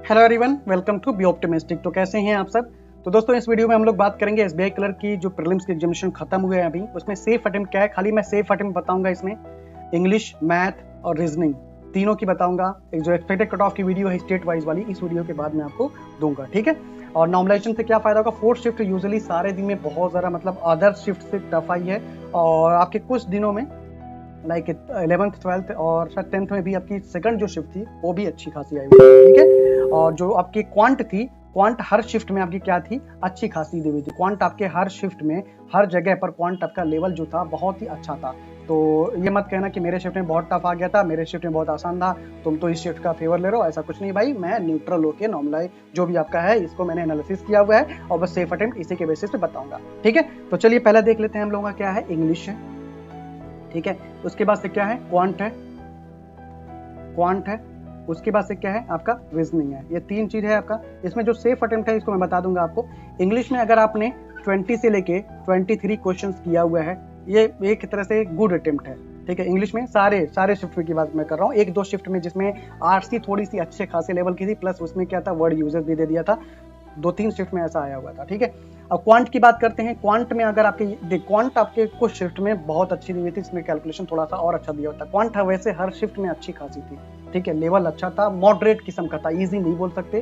Hello everyone, welcome to be optimistic. तो कैसे हैं आप सब। तो दोस्तों इस वीडियो में हम लोग बात करेंगे एसबीआई क्लर्क की जो प्रीलिम्स की एग्जामिनेशन खत्म हुए हैं अभी, उसमें सेफ अटेम्प्ट क्या है। खाली मैं सेफ अटेम्प्ट बताऊंगा, इसमें इंग्लिश, मैथ और रीजनिंग तीनों की बताऊंगा। एक जो एक्सपेक्टेड कट ऑफ की वीडियो है स्टेट वाइज वाली, इस वीडियो के बाद मैं आपको दूंगा, ठीक है। और नॉर्मलाइजेशन से क्या फायदा होगा। फोर्थ शिफ्ट यूजुअली सारे दिन में बहुत ज़्यादा मतलब अदर शिफ्ट से टफ आई है, और आपके कुछ दिनों में लाइक 11th 12th और शायद 10th में भी आपकी सेकंड जो शिफ्ट थी वो भी अच्छी खासी आई हुई थी, ठीक है। और जो आपकी क्वांट थी, क्वांट हर शिफ्ट में आपकी क्या थी, अच्छी खासी दी हुई थी। क्वांट आपके हर शिफ्ट में हर जगह पर क्वांट आपका लेवल जो था बहुत ही अच्छा था। तो ये मत कहना कि मेरे शिफ्ट में बहुत टफ आ गया था, मेरे शिफ्ट में बहुत आसान था, तुम तो इस शिफ्ट का फेवर ले रहे हो। ऐसा कुछ नहीं भाई, मैं न्यूट्रल होके नॉर्मलाइज जो भी आपका है इसको मैंने एनालिसिस किया हुआ है और बस सेफ अटेम्प्ट इसी के बेसिस पे बताऊंगा, ठीक है। तो चलिए पहले देख लेते हैं हम लोगों का क्या है। इंग्लिश है, ठीक है। उसके बाद से क्या है, क्वांट है, क्वांट है। उसके बाद से क्या है आपका रीजनिंग है। ये तीन चीज है आपका। इसमें जो सेफ अटेम्प्ट है इसको मैं बता दूंगा आपको। इंग्लिश में अगर आपने 20 से लेके 23 क्वेश्चंस किया हुआ है, ये एक तरह से गुड अटेम्प्ट है, ठीक है। इंग्लिश में सारे शिफ्ट की बात मैं कर रहा हूँ। एक दो शिफ्ट में जिसमें आरसी थोड़ी सी अच्छे खासे लेवल की थी, प्लस उसमें क्या था, वर्ड यूजर भी दे दिया था, 2-3 शिफ्ट में ऐसा आया हुआ था, ठीक है। अब क्वांट की बात करते हैं। क्वांट में अगर आपके क्वांट आपके कुछ शिफ्ट में बहुत अच्छी दी हुई थी, इसमें कैलकुलेशन थोड़ा सा और अच्छा दिया होता है। क्वांट वैसे हर शिफ्ट में अच्छी खासी थी, ठीक है। लेवल अच्छा था, मॉडरेट किस्म का था, इजी नहीं बोल सकते।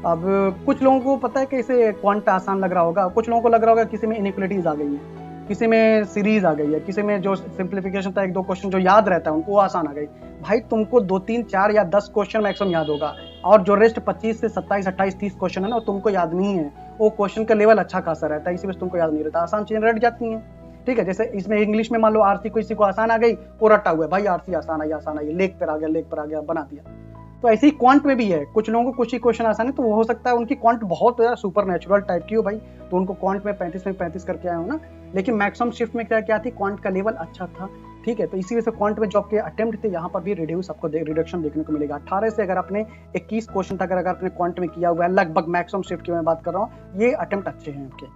अब कुछ लोगों को पता है कि इसे क्वांट आसान लग रहा होगा, कुछ लोगों को लग रहा होगा किसी में इनइक्वलिटीज आ गई है, किसी में सीरीज आ गई है, किसी में जो सिंप्लीफिकेशन था, एक दो क्वेश्चन जो याद रहता है उनको आसान आ गई। भाई तुमको 2-3-4 या 10 क्वेश्चन मैक्सिमम याद होगा, और जो रेस्ट 25 से 27 28 30 क्वेश्चन है ना, वो तुमको याद नहीं है। वो क्वेश्चन का लेवल अच्छा खासा रहता है, इसी वजह से तुमको याद नहीं रहता, आसान चीजें रट जाती हैं, ठीक है। जैसे इसमें इंग्लिश में मान लो आरसी किसी को आसान आ गई, वो रटा हुआ है, भाई आरसी आसान आई, लेग पर आ गया, लेग पर आ गया, बना दिया। तो ऐसे ही क्वांट में भी है, कुछ लोगों को कुछ ही क्वेश्चन आसान है, तो वो हो सकता है उनकी क्वांट बहुत सुपर नेचुरल टाइप की हो भाई, तो उनको क्वांट में 35 करके आए हो ना। लेकिन मैक्सिमम शिफ्ट में क्या थी, क्वांट का लेवल अच्छा था, ठीक है। तो इसी वजह से क्वांट में जो आपके अटेम्प्ट थे यहाँ पर भी रिडक्शन देखने को मिलेगा। 18 से अगर आपने 21 क्वेश्चन तक अगर आपने क्वांट में किया हुआ है, लगभग मैक्सिमम शिफ्ट की मैं बात कर रहा हूँ, ये अटेम्प्ट अच्छे हैं आपके,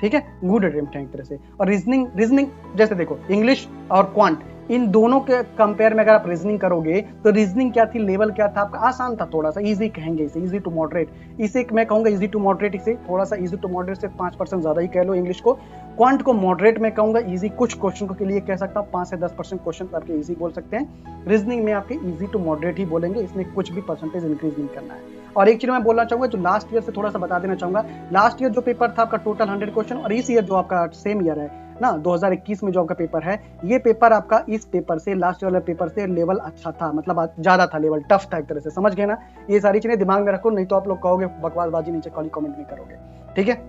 ठीक है, गुड अटेम्प्ट है एक तरह से। और रीजनिंग जैसे देखो, इंग्लिश और क्वांट इन दोनों के कंपेयर में अगर आप रीजनिंग करोगे तो रीजनिंग क्या थी, लेवल क्या था आपका, आसान था, थोड़ा सा इजी कहेंगे इसे, इजी टू मॉडरेट। इसे मैं कहूंगा इजी टू मॉडरेट, इसे थोड़ा सा इजी टू मॉडरेट से 5% ज्यादा ही कह लो इंग्लिश को। क्वांट को मॉडरेट में कहूंगा, इजी कुछ क्वेश्चन के लिए कह सकता हूँ 5 से 10% क्वेश्चन आपके इजी बोल सकते हैं। रीजनिंग में आपके इजी टू मॉडरेट ही बोलेंगे, इसमें कुछ भी परसेंटेज इंक्रीज नहीं करना है। और एक चीज मैं बोलना चाहूंगा, जो लास्ट ईयर से थोड़ा सा बता देना चाहूंगा। लास्ट ईयर जो पेपर था आपका टोटल 100 क्वेश्चन, और इस ईयर जो आपका सेम ईयर है ना, 2021 में जो आपका पेपर है, ये पेपर आपका इस पेपर से, लास्ट वाले पेपर से लेवल अच्छा था, मतलब ज्यादा था, लेवल टफ था एक तरह से, समझ गए ना। ये सारी चीजें दिमाग में रखो, नहीं तो आप लोग कहोगे बकवासबाजी नीचे खाली कमेंट में करोगे, ठीक है।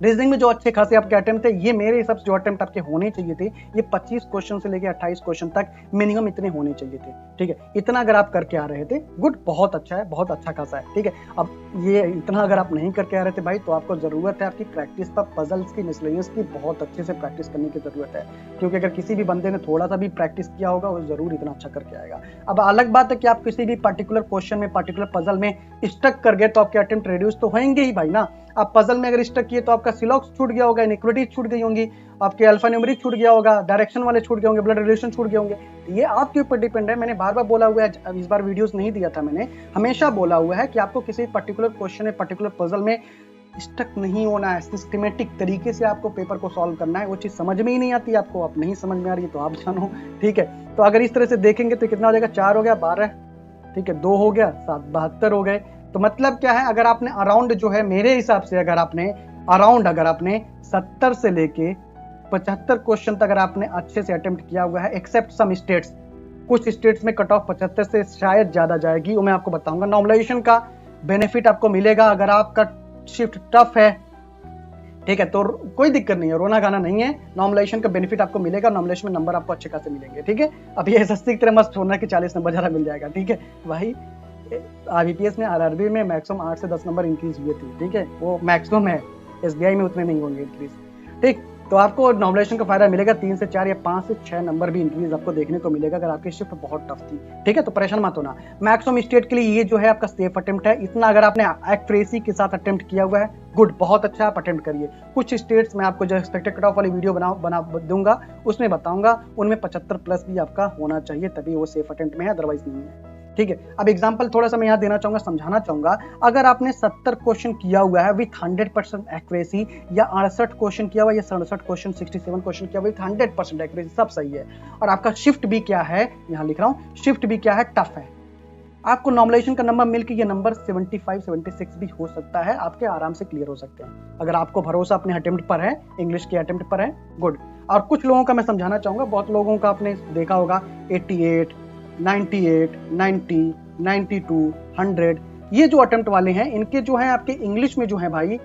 रीजनिंग में जो अच्छे खासे आपके अटेम्प्ट थे, ये मेरे हिसाब से जो अटेम्प्ट आपके होने चाहिए थे, ये 25 क्वेश्चन से लेकर 28 क्वेश्चन तक मिनिमम इतने होने चाहिए थे, ठीक है। इतना अगर आप करके आ रहे थे, गुड, बहुत अच्छा है, बहुत अच्छा खासा है, ठीक है। अब ये इतना अगर आप नहीं करके आ रहे थे भाई, तो आपको जरूरत है आपकी प्रैक्टिस पर, पजल्स की, मिसलेनियस की बहुत अच्छे से प्रैक्टिस करने की जरूरत है, क्योंकि अगर किसी भी बंदे ने थोड़ा सा भी प्रैक्टिस किया होगा, वो जरूर इतना अच्छा करके आएगा। अब अलग बात है कि आप किसी भी पर्टिकुलर क्वेश्चन में, पर्टिकुलर पजल में स्टक कर गए, तो आपके अटेम्प्ट रिड्यूस तो होंगे ही भाई ना। आप पजल में अगर स्टक किए तो आपका सिलॉक्स छूट गया होगा, इनइक्वालिटीज छूट गई होंगी, आपके अल्फा न्यूमेरिक छूट गया होगा, डायरेक्शन वाले छूट गए होंगे, ब्लड रिलेशन छूट गए होंगे। ये आपके ऊपर डिपेंड है। मैंने बार बार बोला हुआ है, इस बार वीडियोस नहीं दिया था मैंने, हमेशा बोला हुआ है कि आपको किसी पर्टिकुलर क्वेश्चन में, पर्टिकुलर पजल में स्टक नहीं होना है। सिस्टमेटिक तरीके से आपको पेपर को सॉल्व करना है। वो चीज समझ में ही नहीं आती आपको, आप नहीं समझ में आ रही है तो आप जानो, ठीक है। तो अगर इस तरह से देखेंगे तो कितना हो जाएगा, 4 हो गया 12, ठीक है, 2 हो गया 7, 72 हो गए। तो मतलब क्या है, अगर आपने अराउंड जो है, मेरे हिसाब से अगर आपने अराउंड 70 से लेके 75 क्वेश्चन तक अगर आपने अच्छे से अटेम्प्ट किया हुआ है, एक्सेप्ट सम स्टेट्स, कुछ स्टेट्स में कट ऑफ 75 से शायद ज्यादा जाएगी, वो मैं आपको बताऊंगा। नॉर्मलाइजेशन का बेनिफिट आपको मिलेगा अगर आपका शिफ्ट टफ है, ठीक है, तो कोई दिक्कत नहीं है, रोना गाना नहीं है। नॉर्मलाइजेशन का बेनिफिट आपको मिलेगा, नॉर्मलाइजेशन में नंबर आपको अच्छे खासे मिलेंगे, ठीक है। अब ये एसएससी की तरह मस्त होना कि 40 नंबर जरा मिल जाएगा, ठीक है भाई। आईबीपीएस में, आरआरबी में मैक्सिमम 8 से 10 नंबर इंक्रीज हुए थे, ठीक है, वो मैक्सिमम है। एसबीआई में उतने नहीं होंगे इंक्रीज, ठीक। तो आपको नॉर्मलाइजेशन का फायदा मिलेगा, 3 से 4 या 5 से 6 नंबर भी इंक्रीज आपको देखने को मिलेगा अगर आपकी शिफ्ट बहुत टफ थी, ठीक है। तो परेशान मत होना। मैक्सिमम स्टेट के लिए ये जो है आपका सेफ अटेम्प्ट है, इतना अगर आपने एक्यूरेसी के साथ अटेम्प्ट किया हुआ है, गुड, बहुत अच्छा, आप अटेम्प्ट करिए। कुछ स्टेट्स में आपको जो एक्सपेक्टेड कट ऑफ वाली वीडियो बना दूंगा, उसमें बताऊंगा, उनमें 75 प्लस भी आपका होना चाहिए, तभी वो सेफ अटेम्प्ट में है, अदरवाइज नहीं है। ठीक है। अब एग्जांपल थोड़ा सा मैं यहाँ देना चाहूंगा, समझाना चाहूंगा। अगर आपने 70 क्वेश्चन किया हुआ है विथ 100% एक्यूरेसी, या 68 क्वेश्चन किया हुआ, या 67 क्वेश्चन, 67 क्वेश्चन किया हुआ विथ 100% एक्यूरेसी, सब सही है, और आपका शिफ्ट भी क्या है, यहाँ लिख रहा हूँ, शिफ्ट भी क्या है, टफ है, आपको नॉर्मलाइजेशन का नंबर मिलकर ये नंबर 75 76 भी हो सकता है, आपके आराम से क्लियर हो सकते हैं अगर आपको भरोसा अपने अटेम्प्ट पर है, इंग्लिश के अटेम्प्ट पर है। गुड। और कुछ लोगों का मैं समझाना चाहूंगा, बहुत लोगों का आपने देखा होगा 88, 98, 90, 92, 100, ये जो अटेम्प्ट वाले हैं इनके जो है आपके इंग्लिश में जो है भाई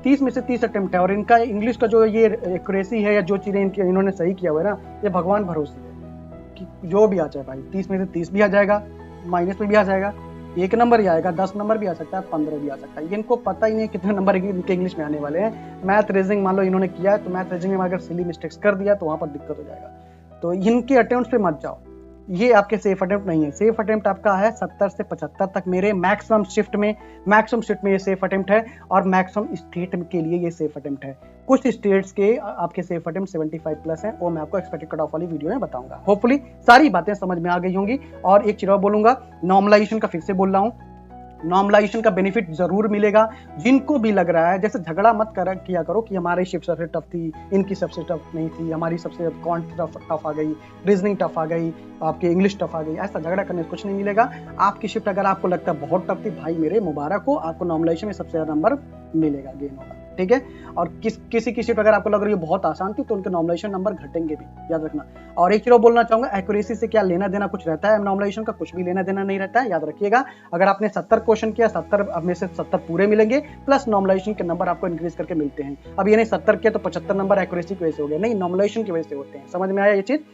30 में से 30 अटेम्प्ट है, और इनका इंग्लिश का जो ये एक्यूरेसी है या जो चीजें इन्होंने सही किया हुआ है ना, ये भगवान भरोसे है कि जो भी आ जाए भाई, 30 में से 30 भी आ जाएगा, माइनस में भी आ जाएगा, 1 नंबर ही आएगा, 10 नंबर भी आ सकता है, 15 भी आ सकता है। इनको पता ही नहीं कितने नंबर इनके इंग्लिश में आने वाले हैं। मैथ रीजनिंग मान लो इन्होंने किया है, तो मैथ रीजनिंग में अगर सिली मिस्टेक्स कर दिया तो वहां पर दिक्कत हो जाएगा। तो इनके अटेम्प्ट पे मत जाओ, ये आपके सेफ अटेम्प्ट नहीं है। सेफ अटेम्प्ट आपका है 70 से 75 तक मेरे मैक्सिमम शिफ्ट में ये सेफ अटेम्प्ट है, और मैक्सिमम स्टेट के लिए ये सेफ अटेम्प्ट है। कुछ स्टेट्स के आपके सेफ अटेम्प्ट 75 प्लस हैं, वो मैं आपको एक्सपेक्टेड कट ऑफ वाली वीडियो में बताऊंगा। होपफुली सारी बातें समझ में आ गई होंगी। और एक चीज और बोलूंगा, नॉर्मलाइजेशन का फिर से बोल रहा हूँ, नॉर्मलाइजेशन का बेनिफिट जरूर मिलेगा। जिनको भी लग रहा है, जैसे झगड़ा मत किया करो कि हमारी शिफ्ट सबसे टफ थी, इनकी सबसे टफ नहीं थी, हमारी सबसे क्वांट टफ आ गई, रीजनिंग टफ आ गई, आपकी इंग्लिश टफ आ गई, ऐसा झगड़ा करने से कुछ नहीं मिलेगा। आपकी शिफ्ट अगर आपको लगता है बहुत टफ थी, भाई मेरे मुबारक हो, आपको नॉर्मलाइजेशन में सबसे ज्यादा नंबर मिलेगा, गेन होगा, ठीक है। और किसी की शिफ्ट अगर आपको लग रही है बहुत आसान थी, तो उनके नॉर्मलाइजेशन नंबर घटेंगे भी, याद रखना। और एक चीज बोलना चाहूंगा, एक्यूरेसी से क्या लेना देना कुछ रहता है, नॉर्मलाइजेशन का कुछ भी लेना देना नहीं रहता है, याद रखिएगा। अगर आपने 70 क्वेश्चन किया, 70 में से 70 पूरे मिलेंगे, प्लस नॉर्मलाइजेशन के नंबर आपको इंक्रीज करके मिलते हैं। अब ये नहीं 70 किया तो 75 नंबर एक्यूरेसी की वजह से हो गए, नहीं, नॉर्मलाइजेशन की वजह से होते हैं। समझ में आया ये चीज?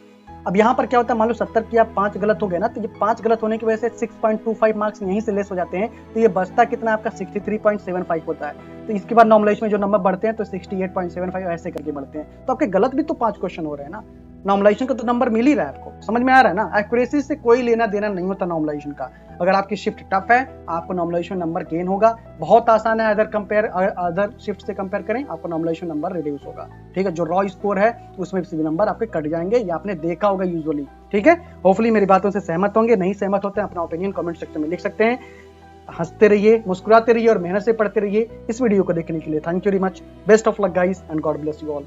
अब यहाँ पर क्या होता है, मान लो 70 किया, 5 गलत हो गए ना, तो ये 5 गलत होने की वजह से 6.25 मार्क्स यहीं से लेस हो जाते हैं, तो ये बचता कितना आपका 63.75 होता है। तो इसके बाद नॉर्मलाइजेशन में जो नंबर बढ़ते हैं तो 68.75 ऐसे करके बढ़ते हैं, तो आपके गलत भी तो 5 क्वेश्चन हो रहे हैं ना, नॉर्मलाइजेशन का तो नंबर मिल ही रहा है आपको। समझ में आ रहा है ना? एक्यूरेसी से कोई लेना देना नहीं होता नॉर्मलाइजेशन का। अगर आपकी शिफ्ट टफ है, आपको नॉर्मलाइजेशन नंबर गेन होगा, बहुत आसान है। अदर शिफ्ट से कंपेयर करें, आपको नॉर्मलाइजेशन नंबर रिड्यूस होगा, ठीक है। जो रॉ स्कोर है उसमें भी नंबर आपके कट जाएंगे, ये आपने देखा होगा यूजुअली, ठीक है। होपफुली मेरी बातों से सहमत होंगे, नहीं सहमत होते हैं अपना ओपिनियन कमेंट सेक्शन में लिख सकते हैं। हंसते रहिए, मुस्कुराते रहिए और मेहनत से पढ़ते रहिए। इस वीडियो को देखने के लिए thank you very much. Best of luck guys and God bless you all.